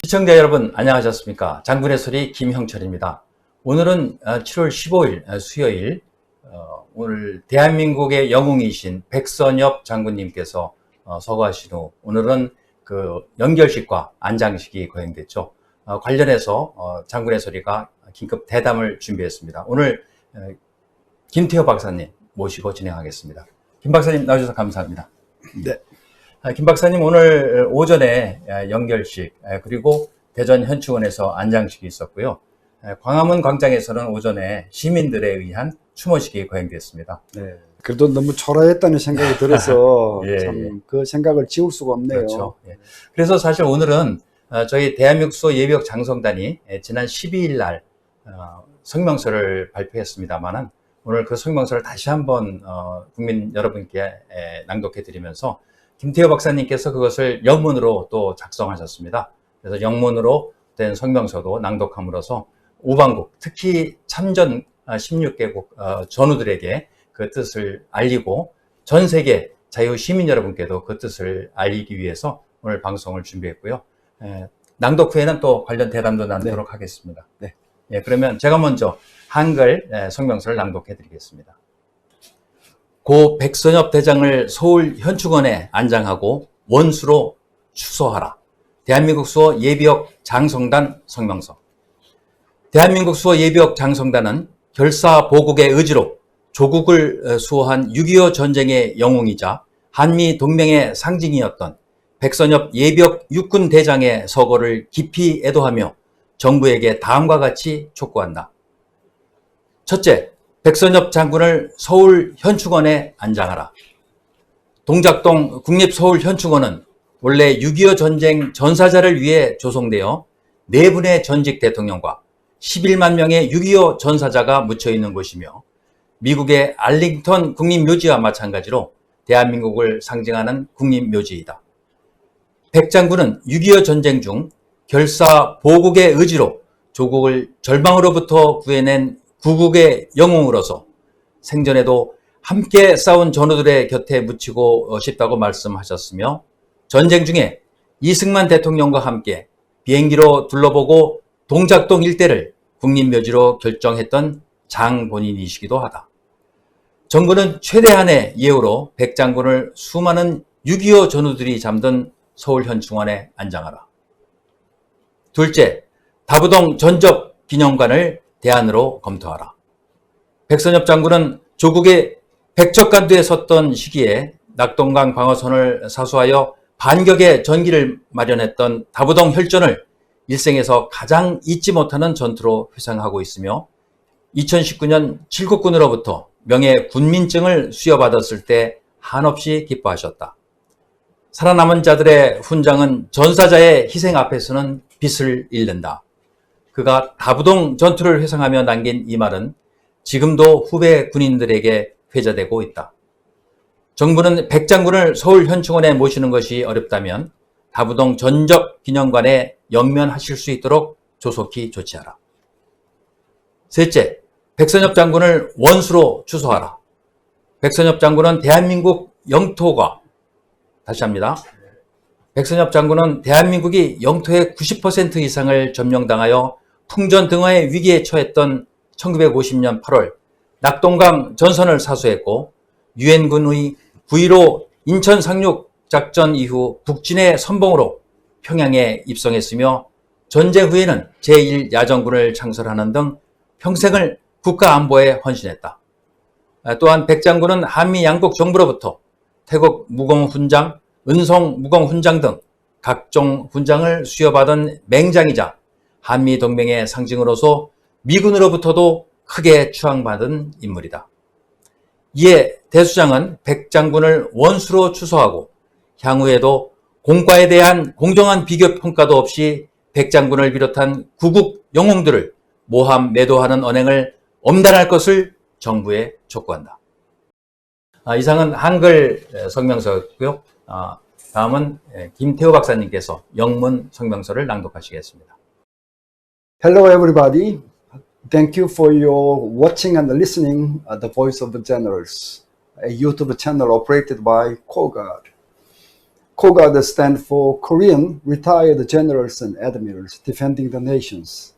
시청자 여러분 안녕하셨습니까? 장군의 소리 김형철입니다. 오늘은 7월 15일 수요일, 오늘 대한민국의 영웅이신 백선엽 장군님께서 서거하신 후 오늘은 그 연결식과 안장식이 거행됐죠. 관련해서 장군의 소리가 긴급 대담을 준비했습니다. 오늘 김태호 박사님 모시고 진행하겠습니다. 김 박사님 나와주셔서 감사합니다. 네. 김 박사님 오늘 오전에 연결식 그리고 대전 현충원에서 안장식이 있었고요. 광화문 광장에서는 오전에 시민들에 의한 추모식이 거행됐습니다. 네. 그래도 너무 초라했다는 생각이 들어서 예, 참 그 생각을 지울 수가 없네요. 그렇죠. 예. 그래서 사실 오늘은 저희 대한민국 수호 예비역 장성단이 지난 12일 날 성명서를 발표했습니다만은 오늘 그 성명서를 다시 한번 국민 여러분께 낭독해 드리면서 김태호 박사님께서 그것을 영문으로 또 작성하셨습니다. 그래서 영문으로 된 성명서도 낭독함으로써 우방국, 특히 참전 16개국 전우들에게 그 뜻을 알리고 전 세계 자유 시민 여러분께도 그 뜻을 알리기 위해서 오늘 방송을 준비했고요. 낭독 후에는 또 관련 대담도 나누도록 하겠습니다. 네. 예, 그러면 제가 먼저 한글 성명서를 낭독해 드리겠습니다. 고 백선엽 대장을 서울 현충원에 안장하고 원수로 추소하라. 대한민국 수호 예비역 장성단 성명서. 대한민국 수호 예비역 장성단은 결사보국의 의지로 조국을 수호한 6.25 전쟁의 영웅이자 한미 동맹의 상징이었던 백선엽 예비역 육군 대장의 서거를 깊이 애도하며 정부에게 다음과 같이 촉구한다. 첫째, 백선엽 장군을 서울 현충원에 안장하라. 동작동 국립서울현충원은 원래 6.25 전쟁 전사자를 위해 조성되어 4분의 전직 대통령과 11만 명의 6.25 전사자가 묻혀있는 곳이며 미국의 알링턴 국립묘지와 마찬가지로 대한민국을 상징하는 국립묘지이다. 백 장군은 6.25 전쟁 중 결사보국의 의지로 조국을 절망으로부터 구해낸 구국의 영웅으로서 생전에도 함께 싸운 전우들의 곁에 묻히고 싶다고 말씀하셨으며 전쟁 중에 이승만 대통령과 함께 비행기로 둘러보고 동작동 일대를 국립묘지로 결정했던 장본인이시기도 하다. 정부는 최대한의 예우로 백 장군을 수많은 6.25 전우들이 잠든 서울현충원에 안장하라. 둘째, 다부동 전적기념관을 대안으로 검토하라. 백선엽 장군은 조국의 백척간두에 섰던 시기에 낙동강 방어선을 사수하여 반격의 전기를 마련했던 다부동 혈전을 일생에서 가장 잊지 못하는 전투로 회상하고 있으며 2019년 칠국군으로부터 명예 군민증을 수여받았을 때 한없이 기뻐하셨다. 살아남은 자들의 훈장은 전사자의 희생 앞에서는 빛을 잃는다. 그가 다부동 전투를 회상하며 남긴 이 말은 지금도 후배 군인들에게 회자되고 있다. 정부는 백 장군을 서울 현충원에 모시는 것이 어렵다면 다부동 전적기념관에 영면하실 수 있도록 조속히 조치하라. 셋째, 백선엽 장군을 원수로 추소하라. 백선엽 장군은 대한민국 영토가, 다시 합니다. 백선엽 장군은 대한민국이 영토의 90% 이상을 점령당하여 풍전등화의 위기에 처했던 1950년 8월 낙동강 전선을 사수했고 유엔군의 9.15 인천 상륙 작전 이후 북진의 선봉으로 평양에 입성했으며 전쟁 후에는 제1야전군을 창설하는 등 평생을 국가 안보에 헌신했다. 또한 백 장군은 한미 양국 정부로부터 태국 무공훈장, 은성 무공훈장 등 각종 훈장을 수여받은 맹장이자 한미 동맹의 상징으로서 미군으로부터도 크게 추앙받은 인물이다. 이에 대수장은 백 장군을 원수로 추소하고 향후에도 공과에 대한 공정한 비교 평가도 없이 백 장군을 비롯한 구국 영웅들을 모함 매도하는 언행을 엄단할 것을 정부에 촉구한다. 이상은 한글 성명서였고요. 다음은 김태호 박사님께서 영문 성명서를 낭독하시겠습니다. Hello everybody. Thank you for your watching and listening The Voice of the Generals, a YouTube channel operated by CoGuard. KOGAD stands for Korean Retired Generals and Admirals Defending the Nations.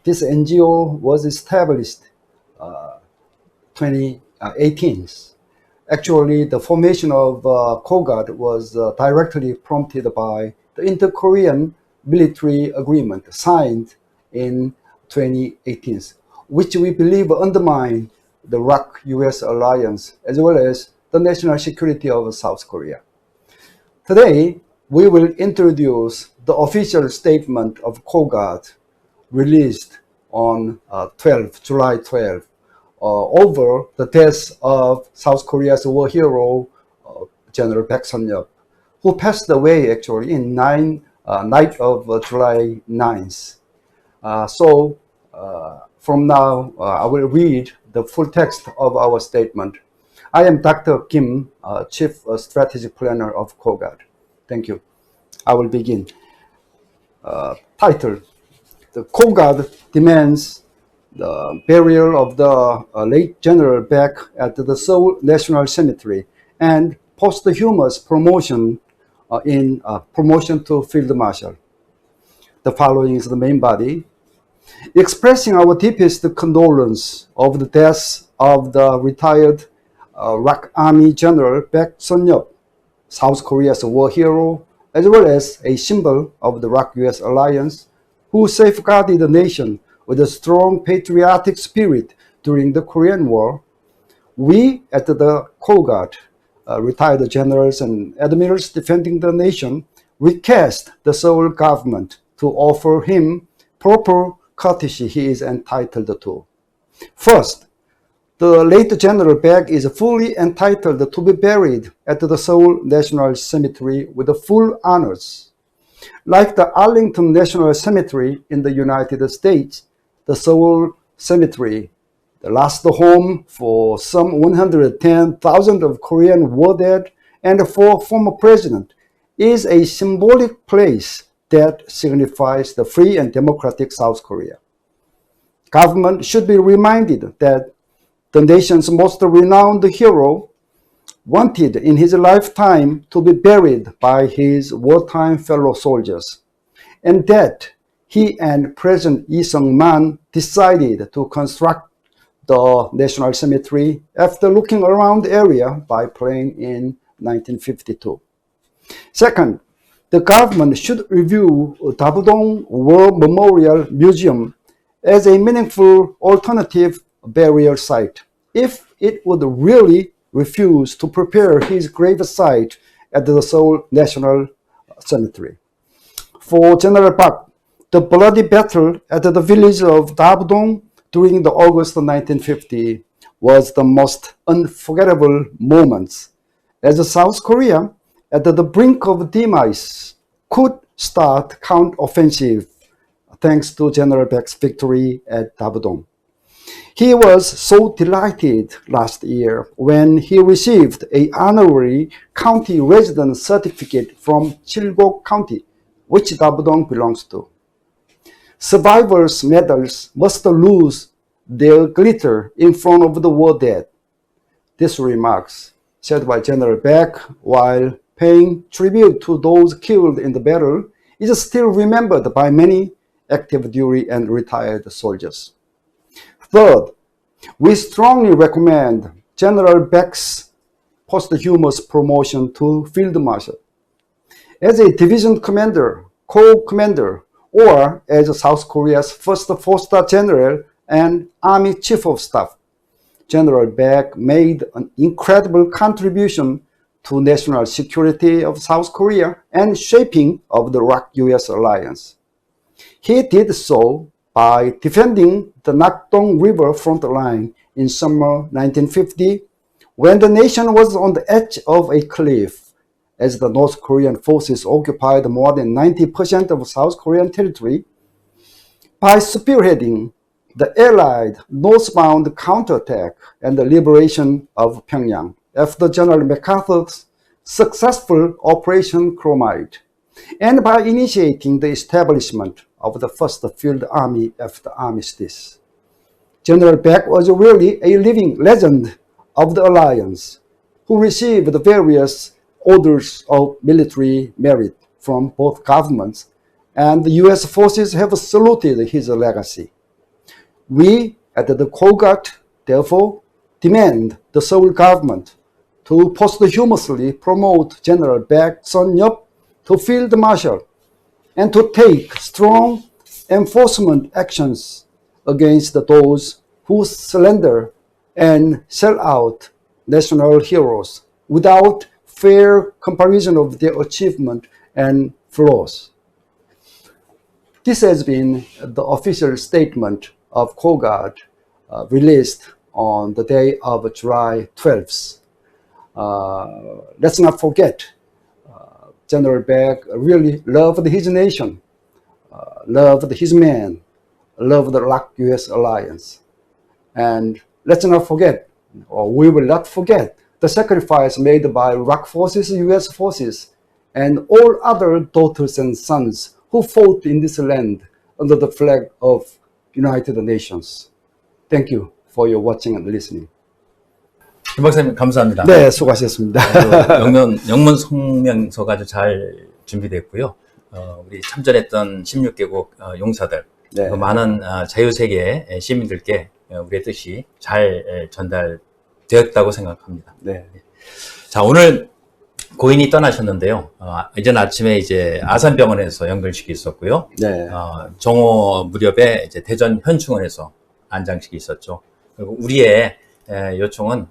This NGO was established 2018. Actually, the formation of KOGAD was directly prompted by the Inter-Korean Military Agreement signed in 2018, which we believe undermined the ROK-US alliance as well as the national security of South Korea. Today, we will introduce the official statement of KOGAD released on July 12, over the death of South Korea's war hero, General Baek Sun-yup, who passed away actually in night of July 9th. From now, I will read the full text of our statement. I am Dr. Kim, Chief Strategic Planner of KOGAD. Thank you. I will begin. Title: The KOGAD demands the burial of the late General Baek at the Seoul National Cemetery and posthumous promotion promotion to Field Marshal. The following is the main body. Expressing our deepest condolence of the death of the retired ROK Army General Baek Sun-yup, South Korea's war hero, as well as a symbol of the ROK-US alliance, who safeguarded the nation with a strong patriotic spirit during the Korean War. We at the KOGAD, retired generals and admirals defending the nation, request the Seoul government to offer him proper courtesy he is entitled to. First, the late General Baek is fully entitled to be buried at the Seoul National Cemetery with full honors. Like the Arlington National Cemetery in the United States, the Seoul Cemetery, the last home for some 110,000 of Korean war dead and for former president, is a symbolic place that signifies the free and democratic South Korea. Government should be reminded that the nation's most renowned hero wanted in his lifetime to be buried by his wartime fellow soldiers, and that he and President Lee Sung-man decided to construct the National Cemetery after looking around the area by plane in 1952. Second, the government should review Dabudong War Memorial Museum as a meaningful alternative burial site if it would really refuse to prepare his grave site at the Seoul National Cemetery. For General Baek, the bloody battle at the village of Dabudong during the August 1950 was the most unforgettable moments, as South Korea, at the brink of demise, could start counteroffensive thanks to General Baek's victory at Dabudong. He was so delighted last year when he received an honorary county resident certificate from Chilgok County, which Dabudong belongs to. Survivors' medals must lose their glitter in front of the war dead. These remarks, said by General Baek while paying tribute to those killed in the battle, is still remembered by many active duty and retired soldiers. Third, we strongly recommend General Baek's posthumous promotion to Field Marshal. As a division commander, corps commander, or as South Korea's first four-star general and Army Chief of Staff, General Baek made an incredible contribution to national security of South Korea and shaping of the ROK-US alliance. He did so by defending the Nakdong River front line in summer 1950, when the nation was on the edge of a cliff, as the North Korean forces occupied more than 90% of South Korean territory, by spearheading the Allied northbound counterattack and the liberation of Pyongyang after General MacArthur's successful Operation Chromite, and by initiating the establishment of the First Field Army after armistice. General Baek was really a living legend of the alliance, who received various orders of military merit from both governments, and the U.S. forces have saluted his legacy. We at the COGAT, therefore, demand the Seoul government to posthumously promote General Baek Sun-yup to Field Marshal and to take strong enforcement actions against those who slander and sell out national heroes without fair comparison of their achievement and flaws. This has been the official statement of COGAT released on the day of July 12th. Let's not forget, General Baek really loved his nation, loved his men, loved the ROK-US alliance. And let's not forget, or we will not forget, the sacrifice made by ROK forces, US forces, and all other daughters and sons who fought in this land under the flag of United Nations. Thank you for your watching and listening. 김 박사님 감사합니다. 네, 수고하셨습니다. 영문 성명서가 아주 잘 준비됐고요. 우리 참전했던 16개국 용사들, 네. 그리고 많은 자유세계 시민들께 우리의 뜻이 잘 전달되었다고 생각합니다. 네. 자, 오늘 고인이 떠나셨는데요. 이전 아침에 이제 아산병원에서 연결식이 있었고요. 네. 정오 무렵에 이제 대전 현충원에서 안장식이 있었죠. 그리고 우리의 요청은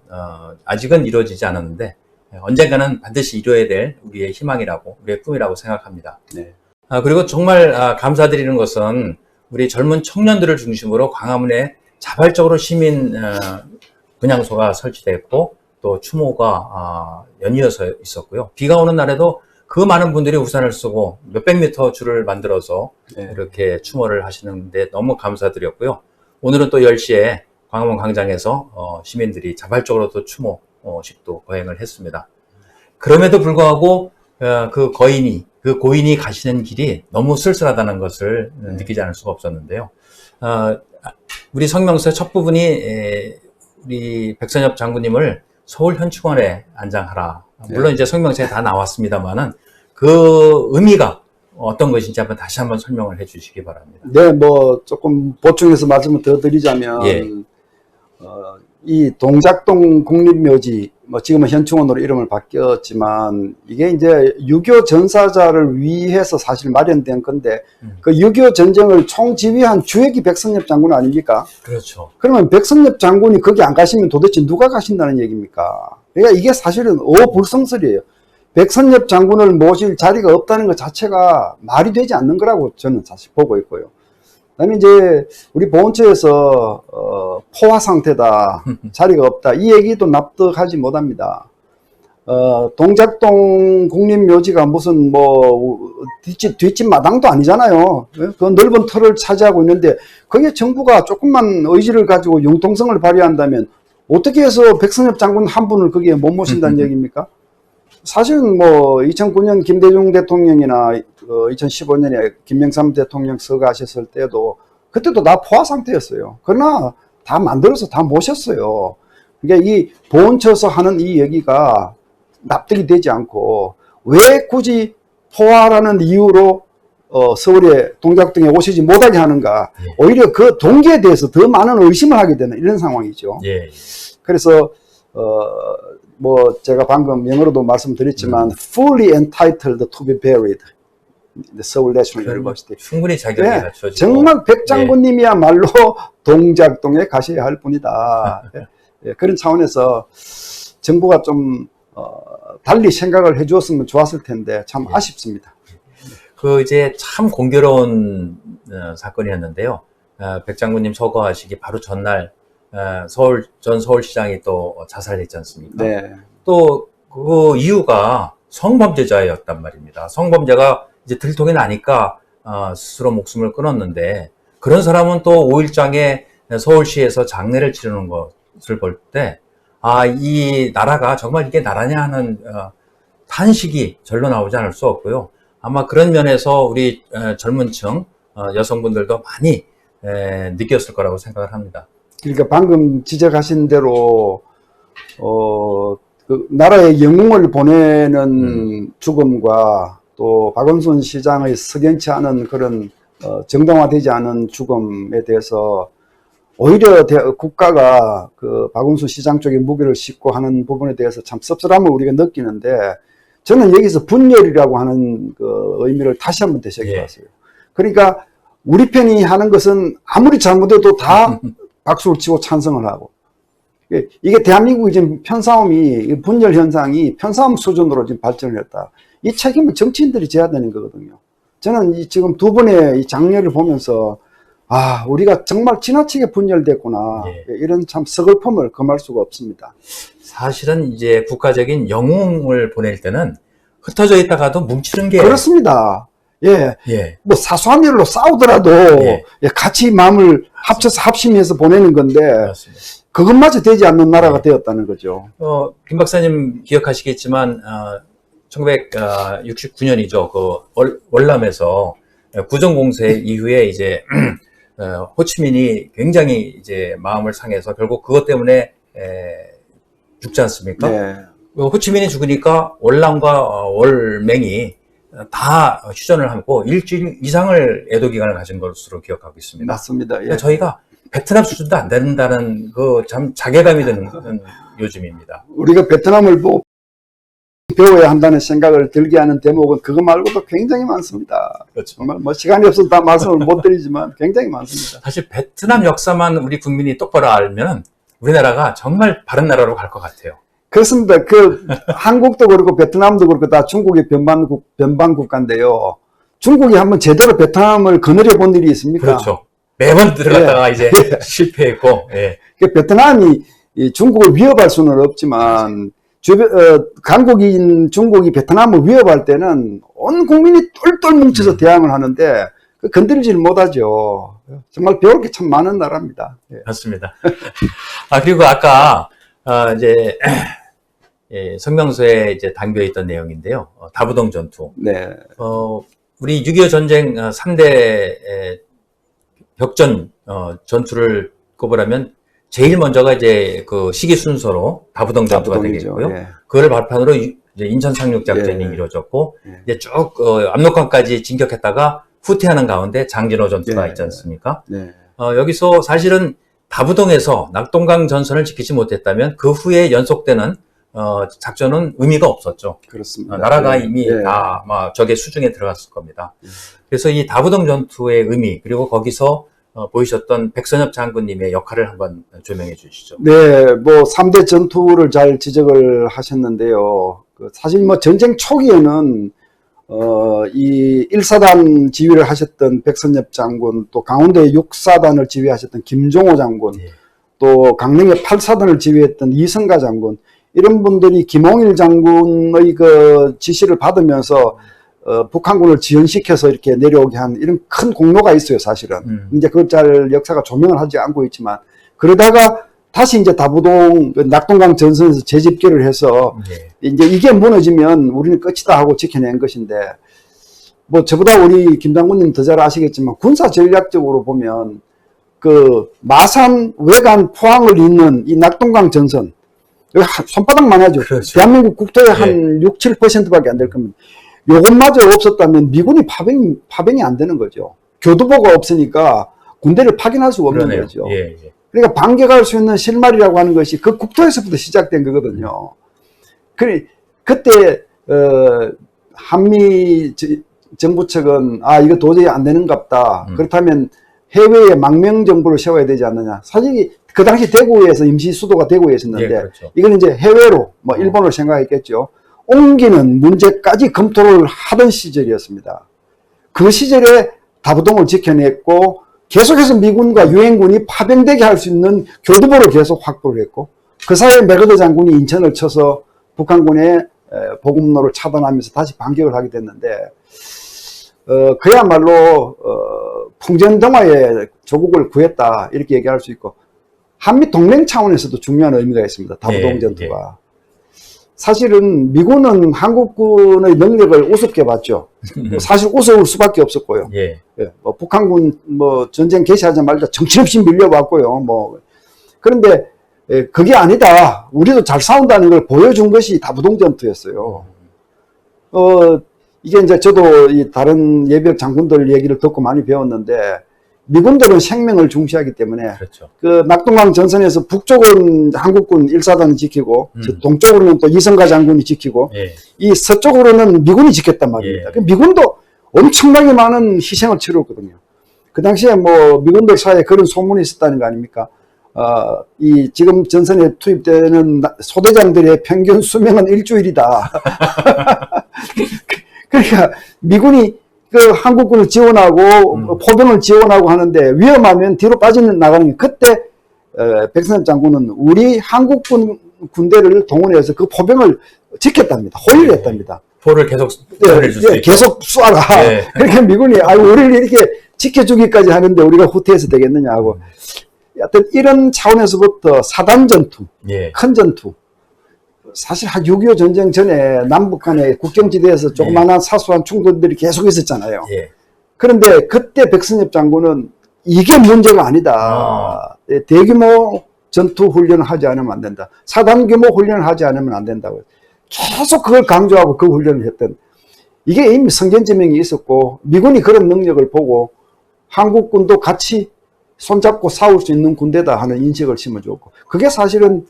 아직은 이루어지지 않았는데 언젠가는 반드시 이루어야 될 우리의 희망이라고, 우리의 꿈이라고 생각합니다. 네. 그리고 정말 감사드리는 것은 우리 젊은 청년들을 중심으로 광화문에 자발적으로 시민 분향소가 설치됐고 또 추모가 연이어서 있었고요. 비가 오는 날에도 그 많은 분들이 우산을 쓰고 몇백 미터 줄을 만들어서 네. 이렇게 추모를 하시는데 너무 감사드렸고요. 오늘은 또 10시에 광화문 광장에서 시민들이 자발적으로 또 추모식도 거행을 했습니다. 그럼에도 불구하고 그 고인이 가시는 길이 너무 쓸쓸하다는 것을 느끼지 않을 수가 없었는데요. 우리 성명서의 첫 부분이 우리 백선엽 장군님을 서울 현충원에 안장하라. 물론 이제 성명서에 다 나왔습니다만은 그 의미가 어떤 것인지 다시 한번 설명을 해 주시기 바랍니다. 네, 뭐 조금 보충해서 말씀을 더 드리자면 예. 이 동작동 국립묘지, 뭐 지금은 현충원으로 이름을 바뀌었지만 이게 이제 6.25 전사자를 위해서 사실 마련된 건데 그 6.25 전쟁을 총지휘한 주역이 백선엽 장군 아닙니까? 그렇죠. 그러면 백선엽 장군이 거기 안 가시면 도대체 누가 가신다는 얘기입니까? 그러니까 이게 사실은 어불성설이에요. 백선엽 장군을 모실 자리가 없다는 것 자체가 말이 되지 않는 거라고 저는 사실 보고 있고요. 그다음에 이제 우리 보훈처에서 포화 상태다, 자리가 없다, 이 얘기도 납득하지 못합니다. 동작동 국립묘지가 무슨 뭐 뒷집 마당도 아니잖아요. 그 넓은 터를 차지하고 있는데 거기에 정부가 조금만 의지를 가지고 융통성을 발휘한다면 어떻게 해서 백선엽 장군 한 분을 거기에 못 모신다는 얘기입니까? 사실은 뭐 2009년 김대중 대통령이나 2015년에 김영삼 대통령 서거하셨을 때도 그때도 다 포화 상태였어요. 그러나 다 만들어서 다 모셨어요. 그러니까 이 보훈처에서 하는 이 얘기가 납득이 되지 않고 왜 굳이 포화라는 이유로 서울에 동작동에 오시지 못하게 하는가. 예. 오히려 그 동기에 대해서 더 많은 의심을 하게 되는 이런 상황이죠. 예. 그래서 뭐 제가 방금 영어로도 말씀드렸지만 fully entitled to be buried in the Seoul National University. 충분히 자격이 네, 갖춰지고 정말 백 장군님이야말로 동작동에 가셔야 할 분이다. 예, 그런 차원에서 정부가 좀 달리 생각을 해주었으면 좋았을 텐데 참 아쉽습니다. 그 이제 참 공교로운 사건이었는데요. 백 장군님 서거하시기 바로 전날 전 서울시장이 또 자살했지 않습니까? 네. 또 그 이유가 성범죄자였단 말입니다. 성범죄가 이제 들통이 나니까 스스로 목숨을 끊었는데 그런 사람은 또 5일장에 서울시에서 장례를 치르는 것을 볼 때 이 나라가 정말 이게 나라냐 하는 탄식이 절로 나오지 않을 수 없고요. 아마 그런 면에서 우리 젊은 층 여성분들도 많이 느꼈을 거라고 생각을 합니다. 그러니까 방금 지적하신 대로 그 나라의 영웅을 보내는 죽음과 또 박원순 시장의 석연치 않은 그런 정당화되지 않은 죽음에 대해서 오히려 국가가 그 박원순 시장 쪽에 무게를 싣고 하는 부분에 대해서 참 씁쓸함을 우리가 느끼는데, 저는 여기서 분열이라고 하는 그 의미를 다시 한번 되새겨 봤어요. 그러니까 우리 편이 하는 것은 아무리 잘못해도 다 박수를 치고 찬성을 하고, 이게 대한민국이 지금 편싸움이, 분열 현상이 편싸움 수준으로 지금 발전을 했다. 이 책임은 정치인들이 져야 되는 거거든요. 저는 지금 두 번의 이 장례를 보면서 아, 우리가 정말 지나치게 분열됐구나. 예. 이런 참 서글픔을 금할 수가 없습니다. 사실은 이제 국가적인 영웅을 보낼 때는 흩어져 있다가도 뭉치는 게 그렇습니다. 예. 예. 뭐 사소한 일로 싸우더라도 예. 같이 마음을 합쳐서 합심해서 보내는 건데 그렇습니다. 그것마저 되지 않는 나라가 되었다는 거죠. 김 박사님 기억하시겠지만 1969년이죠. 그 월남에서 구정공세 이후에 이제 호치민이 굉장히 이제 마음을 상해서 결국 그것 때문에 죽지 않습니까? 네. 호치민이 죽으니까 월남과 월맹이 다 휴전을 하고 일주일 이상을 애도 기간을 가진 것으로 기억하고 있습니다. 맞습니다. 예. 그러니까 저희가 베트남 수준도 안 된다는 그 참 자괴감이 드는 요즘입니다. 우리가 베트남을 배워야 한다는 생각을 들게 하는 대목은 그거 말고도 굉장히 많습니다. 그렇죠. 정말 뭐 시간이 없어서 다 말씀을 못 드리지만 굉장히 많습니다. 사실 베트남 역사만 우리 국민이 똑바로 알면 우리나라가 정말 바른 나라로 갈 것 같아요. 그렇습니다. 그 한국도 그렇고 베트남도 그렇고 다 중국의 변방 국가인데요. 중국이 한번 제대로 베트남을 거느려 본 일이 있습니까? 그렇죠. 매번 들어갔다가 이제 실패했고. 예. 그 베트남이 중국을 위협할 수는 없지만 강국인 중국이 베트남을 위협할 때는 온 국민이 똘똘 뭉쳐서 대항을 하는데 건드리지를 못하죠. 정말 배울 게 참 많은 나라입니다. 예. 맞습니다. 그리고 아까 이제 성명서에 이제 담겨 있던 내용인데요. 다부동 전투. 네. 우리 6.25 전쟁 3대 벽전 전투를 꼽으라면 제일 먼저가 이제 그 시기 순서로 다부동 전투가 되겠고요. 예. 그걸 발판으로 이제 인천 상륙 작전이 예. 이루어졌고 예. 이제 쭉 압록강까지 진격했다가 후퇴하는 가운데 장진호 전투가 예. 있지 않습니까? 네. 여기서 사실은 다부동에서 낙동강 전선을 지키지 못했다면 그 후에 연속되는 작전은 의미가 없었죠. 그렇습니다. 나라가 예. 이미 예. 다 아마 적의 수중에 들어갔을 겁니다. 그래서 이 다부동 전투의 의미 그리고 거기서 보이셨던 백선엽 장군님의 역할을 한번 조명해 주시죠. 네, 뭐 3대 전투를 잘 지적을 하셨는데요. 사실 뭐 전쟁 초기에는 이 1사단 지휘를 하셨던 백선엽 장군, 또 강원도의 6사단을 지휘하셨던 김종호 장군, 예. 또 강릉의 8사단을 지휘했던 이성가 장군, 이런 분들이 김홍일 장군의 그 지시를 받으면서 북한군을 지연시켜서 이렇게 내려오게 한 이런 큰 공로가 있어요, 사실은. 이제 그걸 잘 역사가 조명을 하지 않고 있지만, 그러다가 다시 이제 다부동, 낙동강 전선에서 재집결을 해서, 예. 이제 이게 무너지면 우리는 끝이다 하고 지켜낸 것인데, 뭐 저보다 우리 김 장군님 더 잘 아시겠지만, 군사 전략적으로 보면, 그 마산, 외관, 포항을 잇는 이 낙동강 전선, 여기 손바닥만 하죠. 그렇죠. 대한민국 국토의 예. 한 6, 7%밖에 안 될 겁니다. 요것마저 없었다면 미군이 파병이 안 되는 거죠. 교두보가 없으니까 군대를 파견할 수가 없는 그러네요. 거죠. 예, 예. 그러니까 반격할 수 있는 실마리라고 하는 것이 그 국토에서부터 시작된 거거든요. 그때 한미 정부 측은 이거 도저히 안 되는갑다. 그렇다면 해외에 망명 정부를 세워야 되지 않느냐. 사실 그 당시 대구에서 임시 수도가 대구였었는데 예, 그렇죠. 이건 이제 해외로 뭐 일본을 생각했겠죠. 옮기는 문제까지 검토를 하던 시절이었습니다. 그 시절에 다부동을 지켜냈고 계속해서 미군과 유엔군이 파병되게 할 수 있는 교두보를 계속 확보를 했고 그 사이에 맥어더 장군이 인천을 쳐서 북한군의 보급로를 차단하면서 다시 반격을 하게 됐는데 그야말로 풍전등화의 조국을 구했다 이렇게 얘기할 수 있고 한미 동맹 차원에서도 중요한 의미가 있습니다. 다부동 전투가. 사실은 미군은 한국군의 능력을 우습게 봤죠. 사실 우스울 수밖에 없었고요. 예. 뭐 북한군 뭐 전쟁 개시하자마자 정신없이 밀려왔고요. 뭐 그런데 그게 아니다. 우리도 잘 싸운다는 걸 보여준 것이 다부동 전투였어요. 이게 이제 저도 이 다른 예비역 장군들 얘기를 듣고 많이 배웠는데, 미군들은 생명을 중시하기 때문에, 그렇죠. 그 낙동강 전선에서 북쪽은 한국군 1사단이 지키고, 동쪽으로는 또 이성가 장군이 지키고, 예. 이 서쪽으로는 미군이 지켰단 말입니다. 예. 그 미군도 엄청나게 많은 희생을 치렀거든요. 그 당시에 뭐 미군들 사이에 그런 소문이 있었다는 거 아닙니까? 이 지금 전선에 투입되는 소대장들의 평균 수명은 일주일이다. 그러니까 미군이 그 한국군을 지원하고 포병을 지원하고 하는데 위험하면 뒤로 빠져나가는 게, 그때 백선엽 장군은 우리 한국군 군대를 동원해서 그 포병을 지켰답니다. 호위했답니다. 포를 계속 쏘아줄 수 있고. 계속 쏴라. 네. 그러니까 미군이 우리를 이렇게 지켜주기까지 하는데 우리가 후퇴해서 되겠느냐 하고, 하여튼 이런 차원에서부터 사단 전투, 예. 큰 전투. 사실 한 6.25 전쟁 전에 남북 간의 국경지대에서 조그마한 사소한 충돌들이 계속 있었잖아요. 예. 그런데 그때 백선엽 장군은 이게 문제가 아니다. 대규모 전투 훈련을 하지 않으면 안 된다. 사단 규모 훈련을 하지 않으면 안 된다고. 계속 그걸 강조하고 그 훈련을 했던, 이게 이미 성견지명이 있었고, 미군이 그런 능력을 보고 한국군도 같이 손잡고 싸울 수 있는 군대다 하는 인식을 심어줬고, 그게 사실은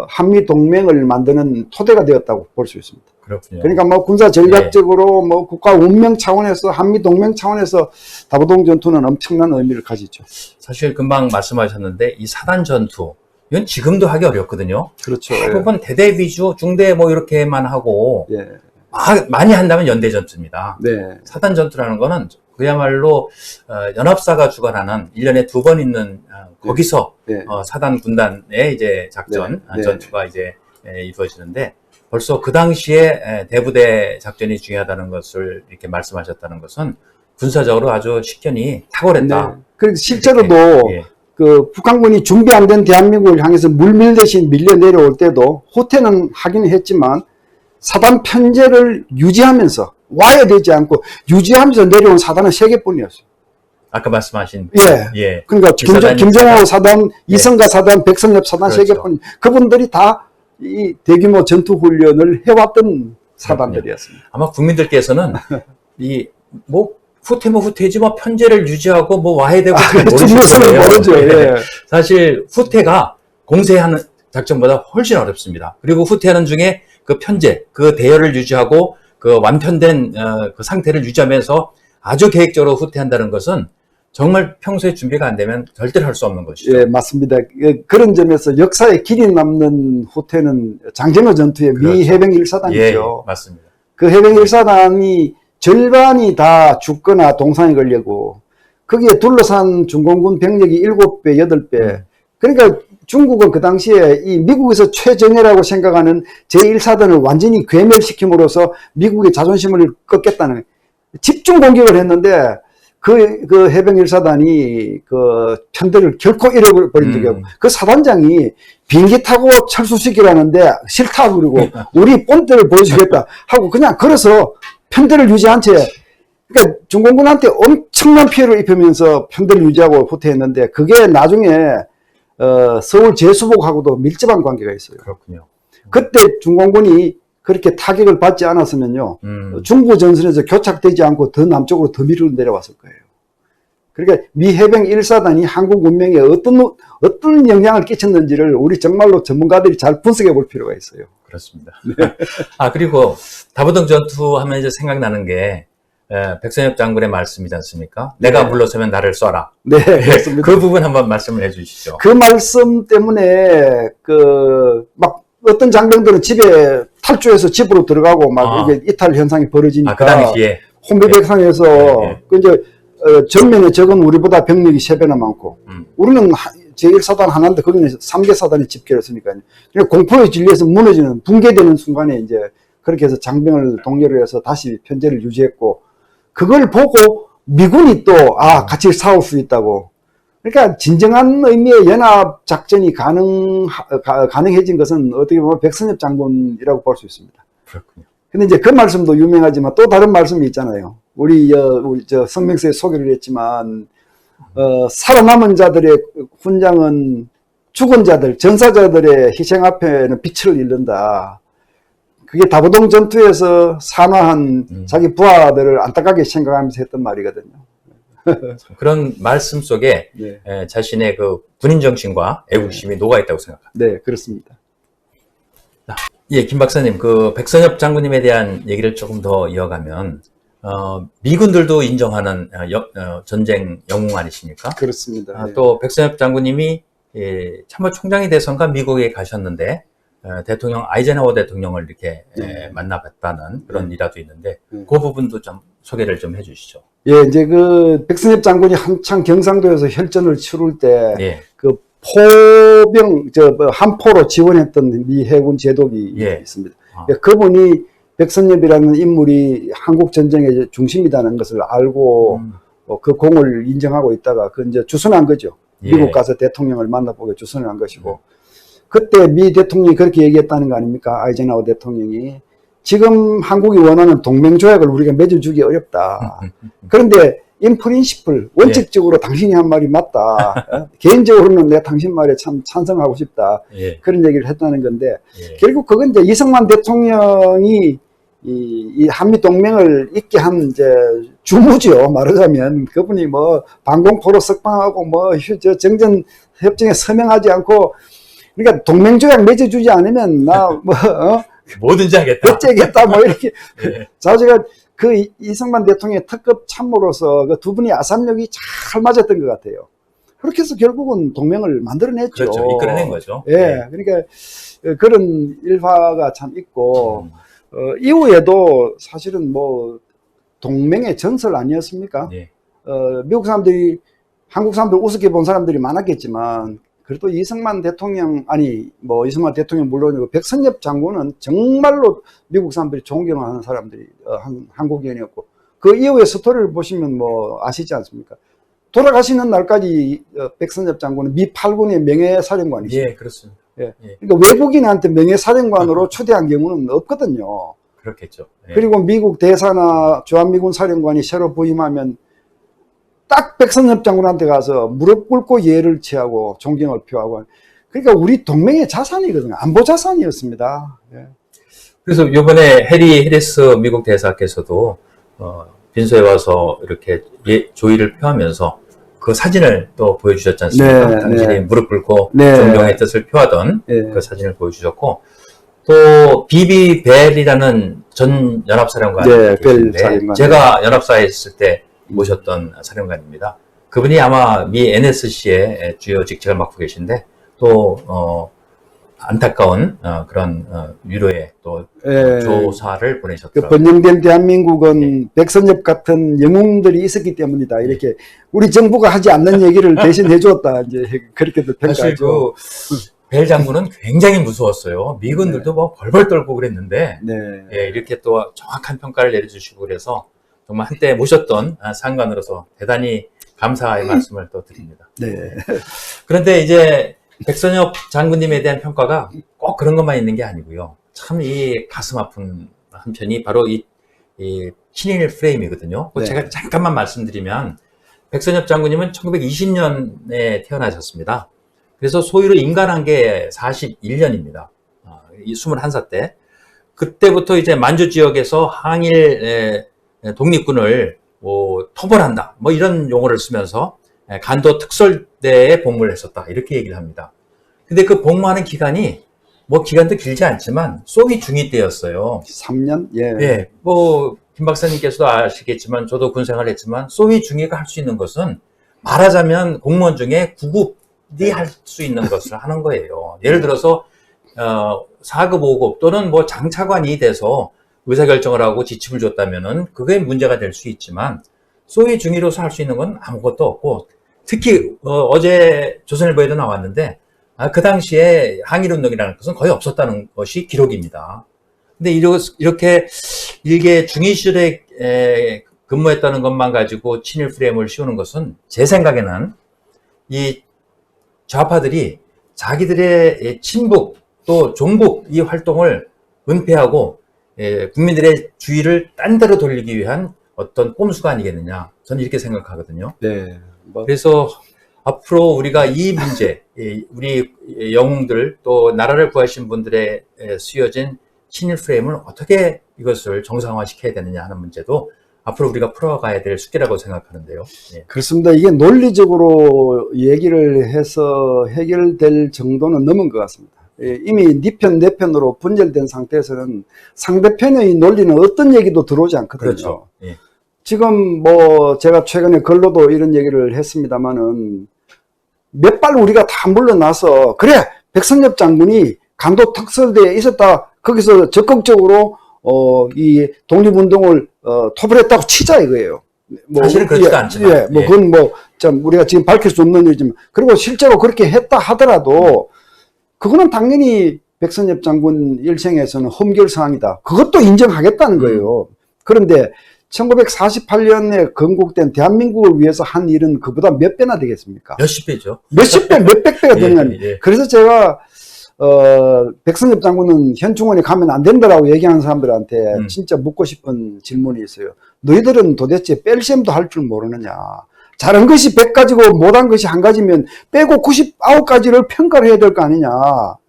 한미 동맹을 만드는 토대가 되었다고 볼 수 있습니다. 그렇군요. 그러니까 뭐 군사 전략적으로 뭐 국가 운명 차원에서, 한미 동맹 차원에서 다부동 전투는 엄청난 의미를 가지죠. 사실 금방 말씀하셨는데 이 사단 전투, 이건 지금도 하기 어렵거든요. 그렇죠. 대부분 대대 위주, 중대 뭐 이렇게만 하고, 예. 많이 한다면 연대 전투입니다. 네. 사단 전투라는 거는 그야말로 연합사가 주관하는 1년에 2번 있는 거기서 네. 사단 군단의 이제 작전, 네. 전투가 이제 이루어지는데, 벌써 그 당시에 대부대 작전이 중요하다는 것을 이렇게 말씀하셨다는 것은 군사적으로 아주 식견이 탁월했다. 네. 그리고 실제로도 예. 그 북한군이 준비 안 된 대한민국을 향해서 물밀듯이 밀려 내려올 때도 후퇴는 하긴 했지만 사단 편제를 유지하면서, 와야 되지 않고 유지하면서 내려온 사단은 3개뿐이었어요. 아까 말씀하신 예. 그러니까 사단이 김정호 사단, 예. 이성가 사단, 백선엽 사단 그렇죠. 3개뿐. 그분들이 다 이 대규모 전투 훈련을 해왔던 사단들이었습니다. 아마 국민들께서는 이 뭐 후퇴지 뭐 편제를 유지하고 뭐 와야 되고 모르실 거예요. 모르죠. 예. 사실 후퇴가 공세하는 작전보다 훨씬 어렵습니다. 그리고 후퇴하는 중에 그 편제, 그 대열을 유지하고 그 완편된 그 상태를 유지하면서 아주 계획적으로 후퇴한다는 것은 정말 평소에 준비가 안 되면 절대로 할 수 없는 것이죠. 예, 맞습니다. 그런 점에서 역사에 길이 남는 후퇴는 장정호 전투의 그렇죠. 미 해병 1사단이죠. 예, 맞습니다. 그 해병 1사단이 절반이 다 죽거나 동상에 걸리고, 거기에 둘러싼 중공군 병력이 7배, 8배. 그러니까 중국은 그 당시에 이 미국에서 최정예라고 생각하는 제1사단을 완전히 괴멸시킴으로써 미국의 자존심을 꺾겠다는, 집중 공격을 했는데, 그 해병 1사단이 그 편대를 결코 잃어버린 적이 없고, 그 사단장이 비행기 타고 철수시키라는데 싫다 그러고, 우리 본때를 보여주겠다 하고 그냥 걸어서 편대를 유지한 채, 그러니까 중공군한테 엄청난 피해를 입히면서 편대를 유지하고 후퇴했는데, 그게 나중에 서울 제수복하고도 밀접한 관계가 있어요. 그렇군요. 그때 중공군이 그렇게 타격을 받지 않았으면요, 중부 전선에서 교착되지 않고 더 남쪽으로 더 밀어 내려왔을 거예요. 그러니까 미 해병 1사단이 한국 운명에 어떤 영향을 끼쳤는지를 우리 정말로 전문가들이 잘 분석해 볼 필요가 있어요. 그렇습니다. 그리고 다부동 전투 하면 이제 생각나는 게 백선엽 장군의 말씀이지 않습니까? 내가 물러서면 나를 쏴라. 네, 그렇습니다. 그 부분 한번 말씀을 해주시죠. 그 말씀 때문에 막 어떤 장병들은 집에 탈주해서 집으로 들어가고 막 이게 이탈 현상이 벌어지니까. 그 당시에 혼비백산에서 그 이제 전면에 적은 우리보다 병력이 3배나 많고, 우리는 제1사단 하나인데 거기는 3개 사단이 집결을 했으니까요. 그러니까 공포에 질려서 무너지는, 붕괴되는 순간에 이제 그렇게 해서 장병을 동료를 해서 다시 편제를 유지했고, 그걸 보고 미군이 또 같이 싸울 수 있다고. 그러니까 진정한 의미의 연합 작전이 가능해진 것은 어떻게 보면 백선엽 장군이라고 볼 수 있습니다. 그렇군요. 근데 이제 그 말씀도 유명하지만 또 다른 말씀이 있잖아요. 우리 성명서에 소개를 했지만, 살아남은 자들의 훈장은 죽은 자들, 전사자들의 희생 앞에는 빛을 잃는다. 그게 다보동 전투에서 산화한 자기 부하들을 안타깝게 생각하면서 했던 말이거든요. 그런 말씀 속에 네. 자신의 그 군인 정신과 애국심이 녹아 있다고 생각합니다. 네, 그렇습니다. 예, 김 박사님, 그 백선엽 장군님에 대한 얘기를 조금 더 이어가면, 미군들도 인정하는 전쟁 영웅 아니십니까? 그렇습니다. 네. 또 백선엽 장군님이 참모총장이 돼서인가 미국에 가셨는데, 대통령 아이젠하워 대통령을 이렇게 만나봤다는 그런 일화도 있는데, 그 부분도 좀 소개를 좀 해주시죠. 예, 이제 그 백선엽 장군이 한창 경상도에서 혈전을 치룰 때, 예. 그 포병, 한포로 지원했던 미 해군 제독이 예. 있습니다. 그분이 백선엽이라는 인물이 한국 전쟁의 중심이라는 것을 알고 그 공을 인정하고 있다가 그 이제 주선한 거죠. 예. 미국 가서 대통령을 만나보게 주선을 한 것이고, 그때 미 대통령이 그렇게 얘기했다는 거 아닙니까? 아이젠하워 대통령이. 지금 한국이 원하는 동맹조약을 우리가 맺어주기 어렵다. 그런데 in principle, 원칙적으로 당신이 한 말이 맞다. 개인적으로는 내가 당신 말에 참 찬성하고 싶다. 예. 그런 얘기를 했다는 건데, 예. 결국 그건 이제 이승만 대통령이 이 한미 동맹을 잇게 한 이제 주무죠. 말하자면 그분이 뭐 방공포로 석방하고 뭐 정전 협정에 서명하지 않고, 그러니까 동맹조약 맺어주지 않으면 나 뭐 뭐든지 하겠다. 어째겠다 뭐 이렇게 예. 자제가 그 이승만 대통령의 특급 참모로서 그 두 분이 아산력이 잘 맞았던 것 같아요. 그렇게 해서 결국은 동맹을 만들어냈죠. 그렇죠. 이끌어낸 거죠. 예, 그러니까 그런 일화가 참 있고, 이후에도 사실은 뭐 동맹의 전설 아니었습니까? 예. 미국 사람들이, 한국 사람들 우습게 본 사람들이 많았겠지만, 그래도 이승만 대통령, 이승만 대통령 물론이고, 백선엽 장군은 정말로 미국 사람들이 존경하는 사람들이, 한국인이었고, 그 이후의 스토리를 보시면 뭐 아시지 않습니까? 돌아가시는 날까지 백선엽 장군은 미 8군의 명예사령관이시죠. 예, 그렇습니다. 예. 예. 그러니까 외국인한테 명예사령관으로 초대한 경우는 없거든요. 그렇겠죠. 예. 그리고 미국 대사나 주한미군 사령관이 새로 부임하면 딱 백선엽 장군한테 가서 무릎 꿇고 예를 취하고 존경을 표하고, 그러니까 우리 동맹의 자산이거든요. 안보 자산이었습니다. 예. 그래서 이번에 해리 해리스 미국 대사께서도 빈소에 와서 이렇게 조의를 표하면서 그 사진을 또 보여주셨지 않습니까? 네, 당신이 네. 무릎 꿇고 네. 존경의 뜻을 표하던 네. 그 사진을 보여주셨고, 또 비비 벨이라는 전 연합사령관이 네, 벨 계신데, 사령관. 제가 연합사에 있을 때 모셨던 사령관입니다. 그분이 아마 미 NSC의 주요 직책을 맡고 계신데, 또 안타까운 그런 위로의 또 예. 조사를 그 보내셨더라고요. 번영된 대한민국은 백선엽 같은 영웅들이 있었기 때문이다. 이렇게 우리 정부가 하지 않는 얘기를 대신 해주었다. 이제 그렇게도 사실 평가하죠. 벨 장군은 굉장히 무서웠어요. 미군들도 뭐 벌벌 떨고 그랬는데, 네. 예, 이렇게 또 정확한 평가를 내려주시고 그래서 정말 한때 모셨던 상관으로서 대단히 감사의 말씀을 또 드립니다. 네. 그런데 이제 백선엽 장군님에 대한 평가가 꼭 그런 것만 있는 게 아니고요. 참 이 가슴 아픈 한편이 바로 이 친일 프레임이거든요. 네. 제가 잠깐만 말씀드리면, 백선엽 장군님은 1920년에 태어나셨습니다. 그래서 소위로 임관한 게 41년입니다. 21살 때. 그때부터 이제 만주 지역에서 항일 독립군을 토벌한다, 뭐 이런 용어를 쓰면서 간도 특설대에 복무를 했었다, 이렇게 얘기를 합니다. 근데 그 복무하는 기간이 뭐 기간도 길지 않지만 소위 중위 때였어요. 3년? 예. 예, 뭐 김 박사님께서도 아시겠지만 저도 군생활을 했지만 소위 중위가 할 수 있는 것은 말하자면 공무원 중에 구급이 할 수 있는 것을 하는 거예요. 예를 들어서 4급, 5급 또는 뭐 장차관이 돼서 의사결정을 하고 지침을 줬다면은 그게 문제가 될 수 있지만, 소위 중위로서 할 수 있는 건 아무것도 없고, 특히 어제 조선일보에도 나왔는데 그 당시에 항일운동이라는 것은 거의 없었다는 것이 기록입니다. 근데 이렇게 일개 중위 시절에 근무했다는 것만 가지고 친일 프레임을 씌우는 것은, 제 생각에는 이 좌파들이 자기들의 친북 또 종북 이 활동을 은폐하고 국민들의 주의를 딴 데로 돌리기 위한 어떤 꼼수가 아니겠느냐, 저는 이렇게 생각하거든요. 네. 뭐, 그래서 앞으로 우리가 이 문제, 우리 영웅들 또 나라를 구하신 분들의 쓰여진 친일 프레임을 어떻게 이것을 정상화시켜야 되느냐 하는 문제도 앞으로 우리가 풀어가야 될 숙제라고 생각하는데요. 예. 그렇습니다. 이게 논리적으로 얘기를 해서 해결될 정도는 넘은 것 같습니다. 이미 네 편, 내 편으로 분열된 상태에서는 상대편의 논리는 어떤 얘기도 들어오지 않거든요. 그렇죠. 예. 지금 뭐 제가 최근에 글로도 이런 얘기를 했습니다마는 몇 발 우리가 다 물러나서 그래 백선엽 장군이 간도 특설대에 있었다 거기서 적극적으로 이 독립운동을 토벌했다고 치자 이거예요. 뭐, 사실은 그렇지도 않지만. 예, 뭐 그건 뭐 참 우리가 지금 밝힐 수 없는 일이지만 그리고 실제로 그렇게 했다 하더라도 그거는 당연히 백선엽 장군 일생에서는 험결 사항이다. 그것도 인정하겠다는 거예요. 그런데 1948년에 건국된 대한민국을 위해서 한 일은 그보다 몇 배나 되겠습니까? 몇십 배죠. 몇십 배, 몇백 배가 되는 겁니다. 예. 그래서 제가 백선엽 장군은 현충원에 가면 안 된다라고 얘기하는 사람들한테 진짜 묻고 싶은 질문이 있어요. 너희들은 도대체 뺄셈도 할 줄 모르느냐? 잘한 것이 100가지고 못한 것이 한 가지면 빼고 99가지를 평가를 해야 될 거 아니냐?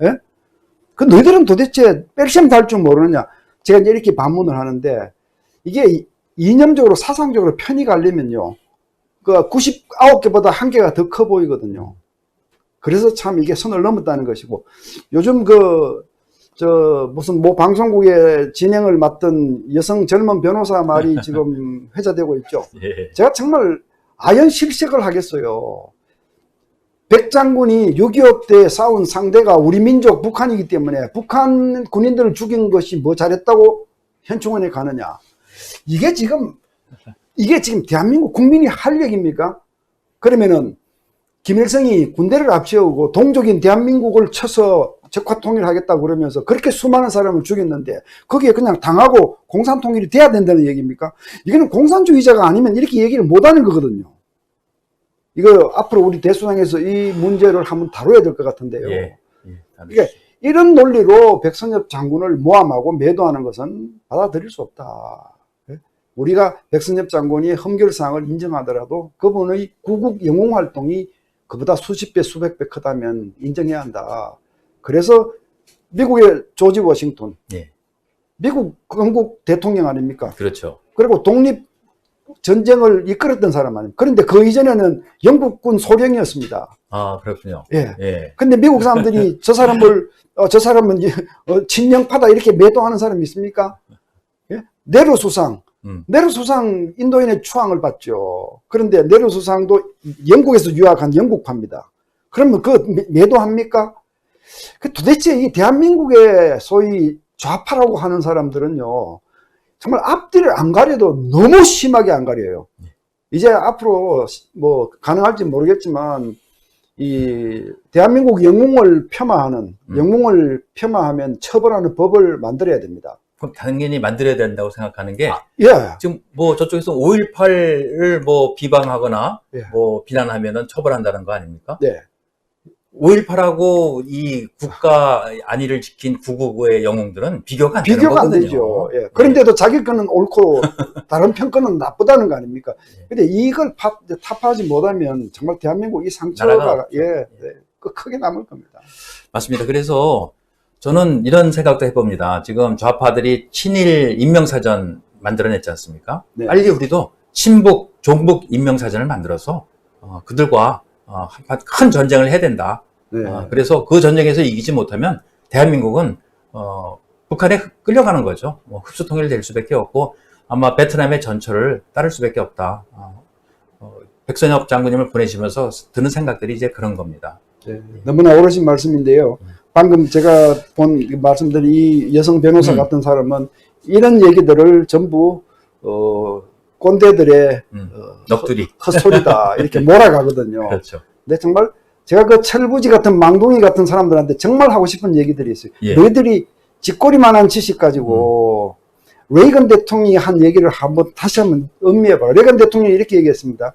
예? 그 너희들은 도대체 뺄셈도 할 줄 모르느냐? 제가 이제 이렇게 반문을 하는데 이게 이념적으로 사상적으로 편이 갈리면요. 그 99개보다 한 개가 더 커 보이거든요. 그래서 참 이게 선을 넘었다는 것이고 요즘 무슨 뭐 방송국의 진행을 맡던 여성 젊은 변호사 말이 지금 회자되고 있죠. 예. 제가 정말 아연실색을 하겠어요. 백 장군이 6.25 때 싸운 상대가 우리 민족 북한이기 때문에 북한 군인들을 죽인 것이 뭐 잘했다고 현충원에 가느냐. 이게 지금 대한민국 국민이 할 얘기입니까? 그러면은 김일성이 군대를 앞세우고 동족인 대한민국을 쳐서 적화통일하겠다고 그러면서 그렇게 수많은 사람을 죽였는데 거기에 그냥 당하고 공산통일이 돼야 된다는 얘기입니까? 이거는 공산주의자가 아니면 이렇게 얘기를 못하는 거거든요. 이거 앞으로 우리 대수당에서 이 문제를 한번 다뤄야 될 것 같은데요. 예. 그러니까 이런 논리로 백선엽 장군을 모함하고 매도하는 것은 받아들일 수 없다. 우리가 백선엽 장군이 험결사항을 인정하더라도 그분의 구국 영웅 활동이 그보다 수십 배, 수백 배 크다면 인정해야 한다. 그래서 미국의 조지 워싱턴, 예. 미국 건국 대통령 아닙니까? 그렇죠. 그리고 독립 전쟁을 이끌었던 사람 아닙니까? 그런데 그 이전에는 영국군 소령이었습니다. 아, 그렇군요. 예. 예. 근데 미국 사람들이 저 사람은 친명파다 이렇게 매도하는 사람이 있습니까? 예? 네루 수상. 네루 수상 인도인의 추앙을 받죠. 그런데 네루 수상도 영국에서 유학한 영국파입니다. 그러면 그 매도합니까? 도대체 이 대한민국의 소위 좌파라고 하는 사람들은요, 정말 앞뒤를 안 가려도 너무 심하게 안 가려요. 이제 앞으로 뭐 가능할지 모르겠지만 이 대한민국 영웅을 폄하하면 처벌하는 법을 만들어야 됩니다. 그럼 당연히 만들어야 된다고 생각하는 게 예. 지금 뭐 저쪽에서 5.18을 뭐 비방하거나 예. 뭐 비난하면은 처벌한다는 거 아닙니까? 네. 5.18하고 이 국가 안위를 지킨 구국의 영웅들은 비교가 안 되는 비교가 안 거거든요. 되죠. 예. 그런데도 자기 거는 옳고 다른 편 거는 나쁘다는 거 아닙니까? 근데 이걸 타파하지 못하면 정말 대한민국 이 상처가 크게 남을 겁니다. 맞습니다. 그래서 저는 이런 생각도 해봅니다. 지금 좌파들이 친일 인명사전 만들어냈지 않습니까? 네. 빨리 우리도 친북, 종북 인명사전을 만들어서 그들과 큰 전쟁을 해야 된다. 네. 그래서 그 전쟁에서 이기지 못하면 대한민국은 북한에 끌려가는 거죠. 흡수 통일될 수밖에 없고 아마 베트남의 전철을 따를 수밖에 없다. 백선엽 장군님을 보내시면서 드는 생각들이 이제 그런 겁니다. 네. 너무나 옳으신 말씀인데요. 방금 제가 말씀드린 이 여성 변호사 같은 사람은 이런 얘기들을 전부 꼰대들의 넋두리 헛소리다 이렇게 몰아가거든요. 그렇죠. 근데 정말 제가 그 철부지 같은 망둥이 같은 사람들한테 정말 하고 싶은 얘기들이 있어요. 예. 너희들이 쥐꼬리만한 지식 가지고 레이건 대통령이 한 얘기를 다시 한번 음미해봐요. 레이건 대통령이 이렇게 얘기했습니다.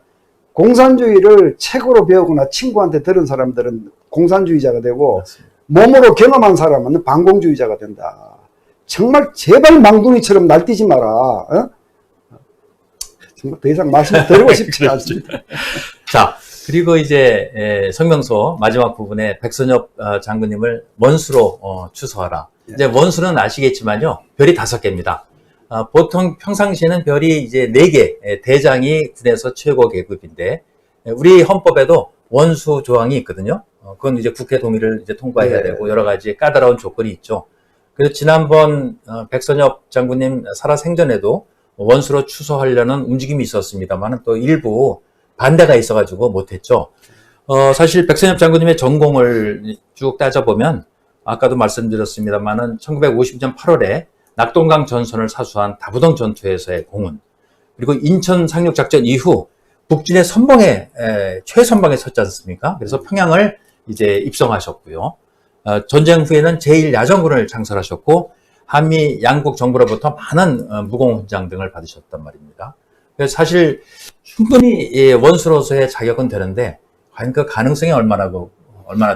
공산주의를 책으로 배우거나 친구한테 들은 사람들은 공산주의자가 되고 맞습니다. 몸으로 경험한 사람은 반공주의자가 된다. 정말 제발 망둥이처럼 날뛰지 마라. 정말 더 이상 말씀드리고 싶지 않습니다. 자, 그리고 이제 성명서 마지막 부분에 백선엽 장군님을 원수로 추서하라. 이제 원수는 아시겠지만요, 별이 5개입니다. 보통 평상시에는 별이 이제 4개, 대장이 군에서 최고 계급인데, 우리 헌법에도 원수 조항이 있거든요. 그건 이제 국회 동의를 이제 통과해야 되고 여러 가지 까다로운 조건이 있죠. 그래서 지난번 백선엽 장군님 살아생전에도 원수로 추서하려는 움직임이 있었습니다만 또 일부 반대가 있어가지고 못했죠. 사실 백선엽 장군님의 전공을 쭉 따져보면 아까도 말씀드렸습니다만은 1950년 8월에 낙동강 전선을 사수한 다부동 전투에서의 공훈, 그리고 인천 상륙작전 이후 북진의 선봉에 최선봉에 섰지 않습니까? 그래서 평양을 이제 입성하셨고요. 전쟁 후에는 제1야전군을 창설하셨고 한미 양국 정부로부터 많은 무공훈장 등을 받으셨단 말입니다. 그래서 사실 충분히 원수로서의 자격은 되는데 과연 그 가능성이 얼마나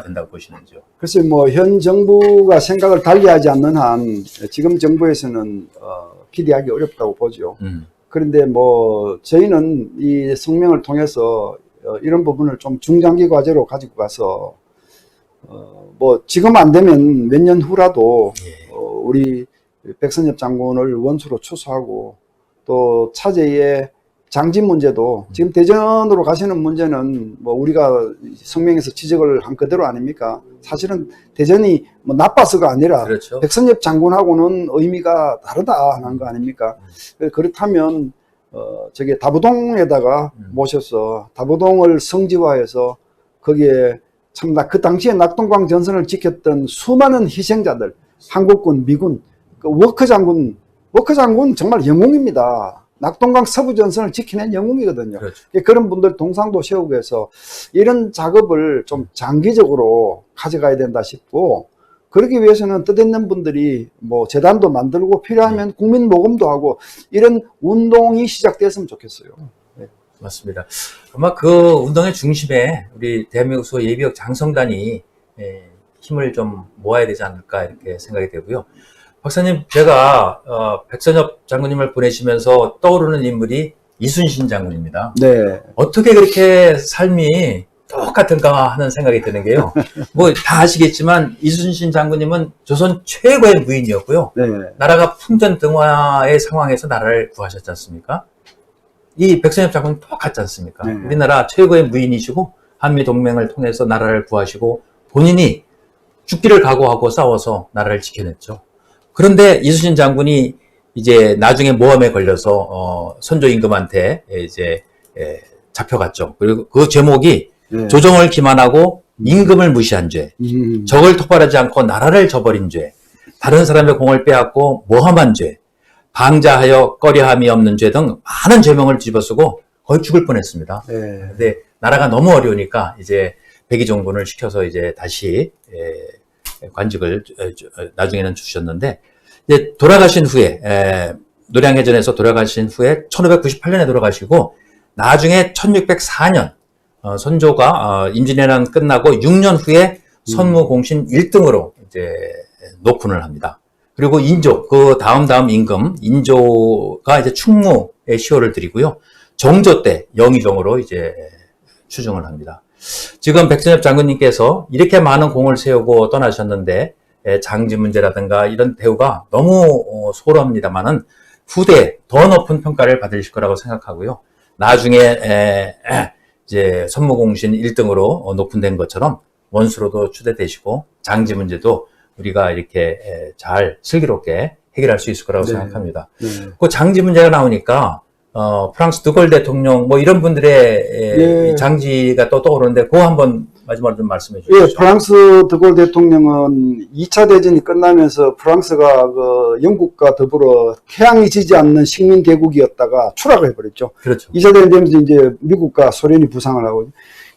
된다고 보시는지요? 글쎄 뭐 현 정부가 생각을 달리하지 않는 한 지금 정부에서는 기대하기 어렵다고 보죠. 그런데 뭐 저희는 이 성명을 통해서 이런 부분을 좀 중장기 과제로 가지고 가서 뭐 지금 안 되면 몇 년 후라도 우리 백선엽 장군을 원수로 추수하고 또 차제의 장지 문제도 지금 대전으로 가시는 문제는 뭐 우리가 성명에서 지적을 한 그대로 아닙니까? 사실은 대전이 뭐 나빠서가 아니라 그렇죠. 백선엽 장군하고는 의미가 다르다 하는 거 아닙니까? 그렇다면 저기 다부동에다가 모셔서 다부동을 성지화해서 거기에 참 그 당시에 낙동강 전선을 지켰던 수많은 희생자들, 한국군, 미군, 그 워커 장군 정말 영웅입니다. 낙동강 서부 전선을 지켜낸 영웅이거든요. 그렇죠. 그런 분들 동상도 세우고 해서 이런 작업을 좀 장기적으로 가져가야 된다 싶고, 그러기 위해서는 뜻있는 분들이 뭐 재단도 만들고 필요하면 국민 모금도 하고 이런 운동이 시작됐으면 좋겠어요. 네. 맞습니다. 아마 그 운동의 중심에 우리 대한민국 소 예비역 장성단이 힘을 좀 모아야 되지 않을까 이렇게 생각이 되고요. 박사님, 제가 백선엽 장군님을 보내시면서 떠오르는 인물이 이순신 장군입니다. 네. 어떻게 그렇게 삶이 똑같은가 하는 생각이 드는 게요. 뭐 다 아시겠지만 이순신 장군님은 조선 최고의 무인이었고요. 네. 나라가 풍전등화의 상황에서 나라를 구하셨지 않습니까? 이 백선엽 장군은 똑같지 않습니까? 네. 우리나라 최고의 무인이시고 한미동맹을 통해서 나라를 구하시고 본인이 죽기를 각오하고 싸워서 나라를 지켜냈죠. 그런데 이순신 장군이 이제 나중에 모함에 걸려서 선조 임금한테 이제 잡혀갔죠. 그리고 그 제목이 네. 조정을 기만하고 임금을 무시한 죄, 적을 토벌하지 않고 나라를 저버린 죄, 다른 사람의 공을 빼앗고 모함한 죄, 방자하여 꺼려함이 없는 죄 등 많은 죄명을 뒤집어쓰고 거의 죽을 뻔했습니다. 네. 근데 나라가 너무 어려우니까 이제 백의종군을 시켜서 이제 다시 관직을 나중에는 주셨는데, 이제 돌아가신 후에 노량해전에서 돌아가신 후에 1598년에 돌아가시고 나중에 1604년 선조가 임진왜란 끝나고 6년 후에 선무공신 1등으로 이제 녹훈을 합니다. 그리고 인조, 그 다음 임금 인조가 이제 충무의 시호를 드리고요. 정조 때 영의정으로 이제 추정을 합니다. 지금 백선엽 장군님께서 이렇게 많은 공을 세우고 떠나셨는데 장지 문제라든가 이런 대우가 너무 소홀합니다만은 후대에 더 높은 평가를 받으실 거라고 생각하고요. 나중에 이제 선무공신 1등으로 높은된 것처럼 원수로도 추대되시고 장지 문제도 우리가 이렇게 잘 슬기롭게 해결할 수 있을 거라고 생각합니다. 그 장지 문제가 나오니까 프랑스 드골 대통령 뭐 이런 분들의 장지가 또 떠오르는데 그거 한번 마지막으로 좀 말씀해 주시죠. 예, 프랑스 드골 대통령은 2차 대전이 끝나면서 프랑스가 그 영국과 더불어 태양이 지지 않는 식민 대국이었다가 추락을 해버렸죠. 그렇죠. 2차 대전 되면서 이제 미국과 소련이 부상을 하고,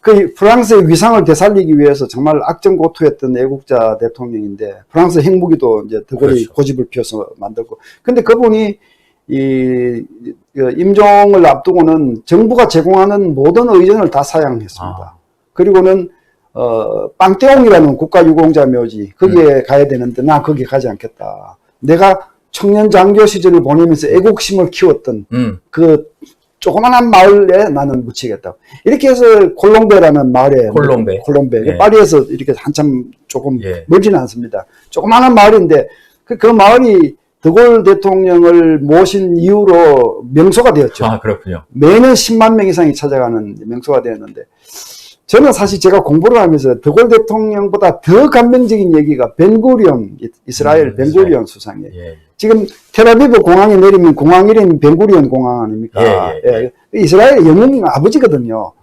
그 프랑스의 위상을 되살리기 위해서 정말 악정고투했던 애국자 대통령인데, 프랑스 핵무기도 이제 드골이 그렇죠. 고집을 피워서 만들고, 근데 그분이 임종을 앞두고는 정부가 제공하는 모든 의전을 다 사양했습니다. 그리고는 빵떼옹이라는 국가유공자 묘지 거기에 가야 되는데 나 거기 가지 않겠다. 내가 청년 장교 시절을 보내면서 애국심을 키웠던 그 조그만한 마을에 나는 묻히겠다. 이렇게 해서 콜롬베라는 마을에 콜롬베 예. 파리에서 이렇게 한참 조금 예. 멀지는 않습니다. 조그만한 마을인데 그 마을이 드골 대통령을 모신 이후로 명소가 되었죠. 아, 그렇군요. 매년 10만 명 이상이 찾아가는 명소가 되었는데 저는 사실 제가 공부를 하면서 드골 대통령보다 더 감명적인 얘기가 벤구리온 이스라엘 벤구리온 수상이에요. 예. 지금 텔아비브 공항에 내리면 공항 이름이 벤구리온 공항 아닙니까? 예. 이스라엘의 영웅 아버지거든요.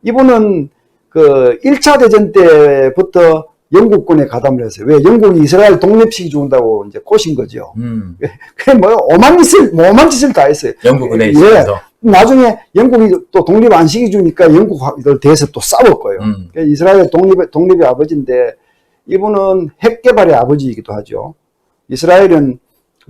이분은 그 1차 대전 때부터 영국군에 가담을 했어요. 왜? 영국이 이스라엘 독립시키 준다고 이제 꼬신 거죠. 그래 뭐 오만 짓을 다 했어요. 영국군에 있어서. 나중에 영국이 또 독립 안 시켜주니까 영국에 대해서 또 싸웠고요. 이스라엘 독립의 아버지인데 이분은 핵 개발의 아버지이기도 하죠. 이스라엘은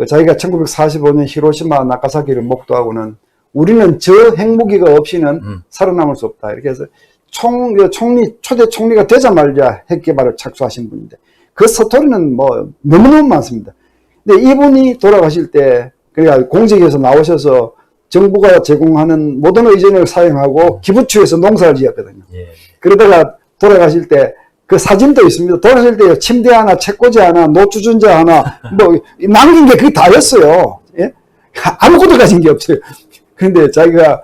자기가 1945년 히로시마 나가사키를 목도하고는 우리는 저 핵무기가 없이는 살아남을 수 없다. 이렇게 해서 초대 총리가 되자마자 핵 개발을 착수하신 분인데 그 스토리는 뭐 너무너무 많습니다. 근데 이분이 돌아가실 때 그러니까 공직에서 나오셔서 정부가 제공하는 모든 의전을 사용하고 기부추에서 농사를 지었거든요. 예. 그러다가 돌아가실 때 그 사진도 있습니다. 돌아가실 때 침대 하나, 책꽂이 하나, 노추준자 하나, 뭐 남긴 게 그게 다였어요. 예? 아무것도 가진 게 없어요. 그런데 자기가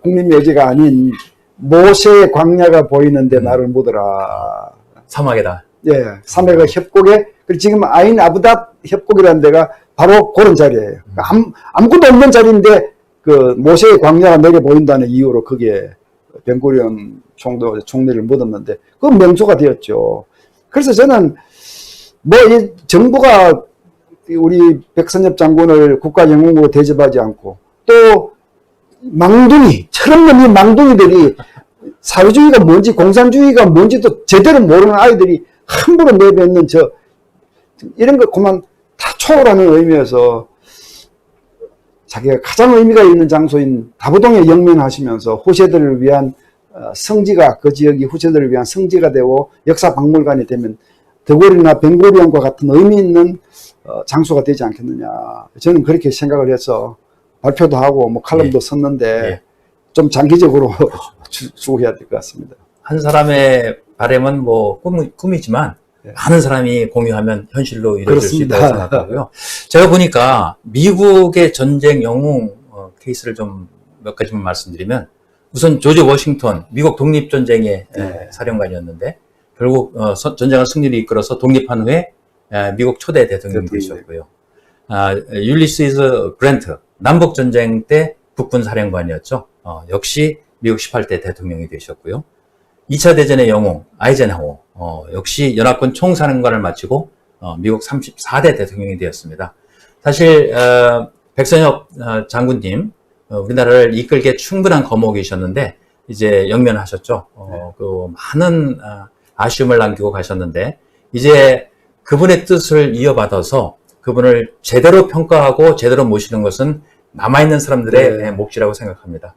국민묘지가 아닌 모세의 광야가 보이는데 나를 묻어라. 사막이다. 예, 사막의 협곡에 그리고 지금 아인 아부닷 협곡이라는 데가 바로 그런 자리예요. 아무것도 없는 자리인데 그 모세의 광야가 내게 보인다는 이유로 그게 벤구리온 총리를 묻었는데 그건 명소가 되었죠. 그래서 저는 뭐 이 정부가 우리 백선엽 장군을 국가영웅으로 대접하지 않고 또 철없는 이 망둥이들이 사회주의가 뭔지 공산주의가 뭔지도 제대로 모르는 아이들이 함부로 내뱉는 이런 거 그만 다 초월하는 의미에서 자기가 가장 의미가 있는 장소인 다부동에 영면하시면서 후세들을 위한 성지가 그 지역이 후세들을 위한 성지가 되고 역사 박물관이 되면 드골이나 벤구리온과 같은 의미 있는 장소가 되지 않겠느냐. 저는 그렇게 생각을 해서 발표도 하고 뭐 칼럼도 썼는데 좀 장기적으로 추구해야 될 것 같습니다. 한 사람의 바람은 뭐 꿈이지만 많은 사람이 공유하면 현실로 이루어질 수 있다고 생각하고요. 제가 보니까 미국의 전쟁 영웅 케이스를 좀 몇 가지만 말씀드리면 우선 조지 워싱턴 미국 독립전쟁의 사령관이었는데 결국 전쟁을 승리를 이끌어서 독립한 후에 미국 초대 대통령이 되셨고요. 율리시스 그랜트 남북전쟁 때 국군 사령관이었죠. 역시 미국 18대 대통령이 되셨고요. 2차 대전의 영웅 아이젠하워 역시 연합군 총사령관을 마치고 미국 34대 대통령이 되었습니다. 사실 백선엽 장군님 우리나라를 이끌기에 충분한 거목이셨는데 이제 영면하셨죠. 그 많은 아쉬움을 남기고 가셨는데 이제 그분의 뜻을 이어받아서 그분을 제대로 평가하고 제대로 모시는 것은 남아있는 사람들의 몫이라고 생각합니다.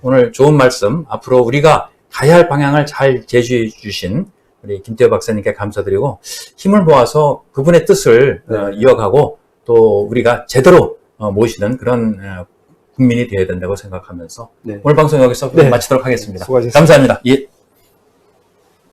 오늘 좋은 말씀 앞으로 우리가 가야 할 방향을 잘 제시해 주신 우리 김태호 박사님께 감사드리고 힘을 모아서 그분의 뜻을 이어가고 또 우리가 제대로 모시는 그런 국민이 되어야 된다고 생각하면서 오늘 방송 여기서 마치도록 하겠습니다. 수고하셨습니다. 감사합니다. 예.